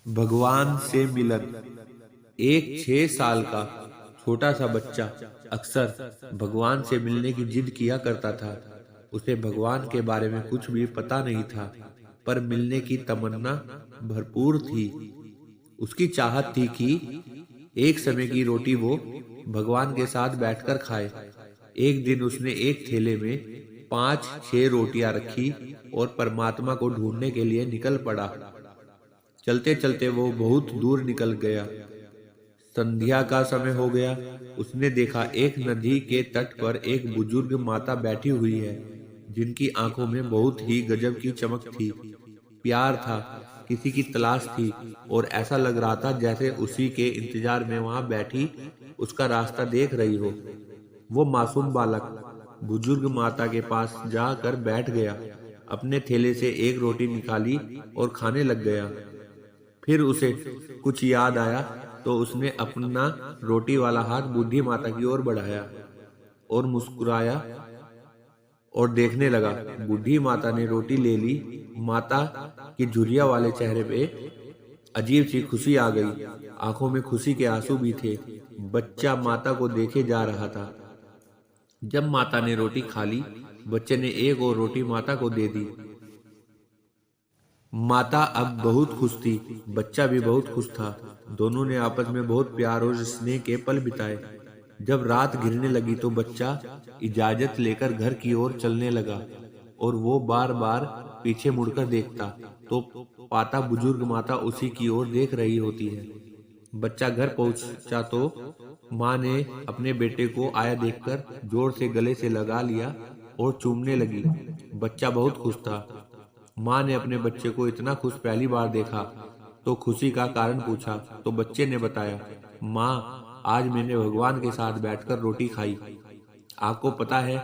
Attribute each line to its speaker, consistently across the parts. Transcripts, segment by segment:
Speaker 1: भगवान से मिलन। एक 6 साल का छोटा सा बच्चा अक्सर भगवान से मिलने की जिद किया करता था। उसे भगवान के बारे में कुछ भी पता नहीं था, पर मिलने की तमन्ना भरपूर थी। उसकी चाहत थी कि एक समय की रोटी वो भगवान के साथ बैठकर खाए। एक दिन उसने एक थैले में 5-6 रोटियां रखी और परमात्मा को ढूंढने के लिए निकल पड़ा। चलते चलते वो बहुत दूर निकल गया। संध्या का समय हो गया। उसने देखा एक नदी के तट पर एक बुजुर्ग माता बैठी हुई है, जिनकी आंखों में बहुत ही गजब की चमक थी। प्यार था, किसी की तलाश थी, और ऐसा लग रहा था जैसे उसी के इंतजार में वहां बैठी उसका रास्ता देख रही हो। वो मासूम बालक बुजुर्ग माता के पास जाकर बैठ गया, अपने थैले से एक रोटी निकाली और खाने लग गया। फिर उसे कुछ याद आया तो उसने अपना रोटी वाला हाथ बूढ़ी माता की ओर बढ़ाया और मुस्कुराया और देखने लगा। बूढ़ी माता ने रोटी ले ली। माता की झुर्रिया वाले चेहरे पे अजीब सी खुशी आ गई। आंखों में खुशी के आंसू भी थे। बच्चा माता को देखे जा रहा था। जब माता ने रोटी खा ली, बच्चे ने एक और रोटी माता को दे दी। माता अब बहुत खुश थी, बच्चा भी बहुत खुश था। दोनों ने आपस में बहुत प्यार और स्नेह के पल बिताए। जब रात घिरने लगी तो बच्चा इजाजत लेकर घर की ओर चलने लगा, और वो बार बार पीछे मुड़कर देखता तो पाता बुजुर्ग माता उसी की ओर देख रही होती है। बच्चा घर पहुंचा तो माँ ने अपने बेटे को आया देखकर जोर से गले से लगा लिया और चूमने लगी। बच्चा बहुत खुश था। माँ ने अपने बच्चे को इतना खुश पहली बार देखा तो खुशी का कारण पूछा तो बच्चे ने बताया, माँ, आज मैंने भगवान के साथ बैठकर रोटी खाई। आपको पता है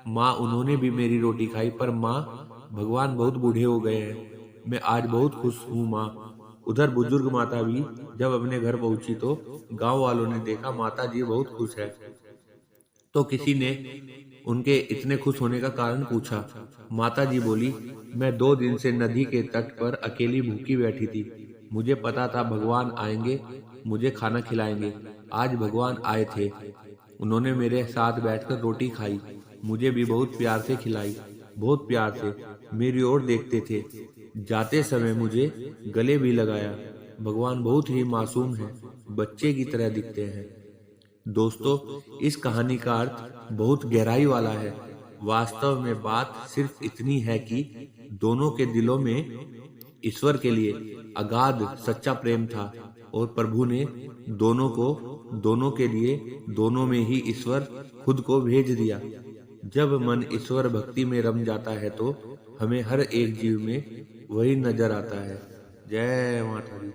Speaker 1: माँ, उन्होंने भी मेरी रोटी खाई, पर माँ, भगवान बहुत बूढ़े हो गए हैं। मैं आज बहुत खुश हूँ माँ। उधर बुजुर्ग माता भी जब अपने घर पहुंची तो गांव वालों ने देखा माता जी बहुत खुश है, तो किसी ने उनके इतने खुश होने का कारण पूछा। माता जी बोली, मैं 2 दिन से नदी के तट पर अकेली भूखी बैठी थी। मुझे पता था भगवान आएंगे, मुझे खाना खिलाएंगे। आज भगवान आए थे। उन्होंने मेरे साथ बैठकर रोटी खाई, मुझे भी बहुत प्यार से खिलाई। बहुत प्यार से मेरी ओर देखते थे। जाते समय मुझे गले भी लगाया। भगवान बहुत ही मासूम है, बच्चे की तरह दिखते हैं। दोस्तों, इस कहानी का अर्थ बहुत गहराई वाला है। वास्तव में बात सिर्फ इतनी है कि दोनों के दिलों में ईश्वर के लिए अगाध सच्चा प्रेम था, और प्रभु ने दोनों के लिए दोनों में ही ईश्वर खुद को भेज दिया। जब मन ईश्वर भक्ति में रम जाता है तो हमें हर एक जीव में वही नजर आता है। जय माता दी।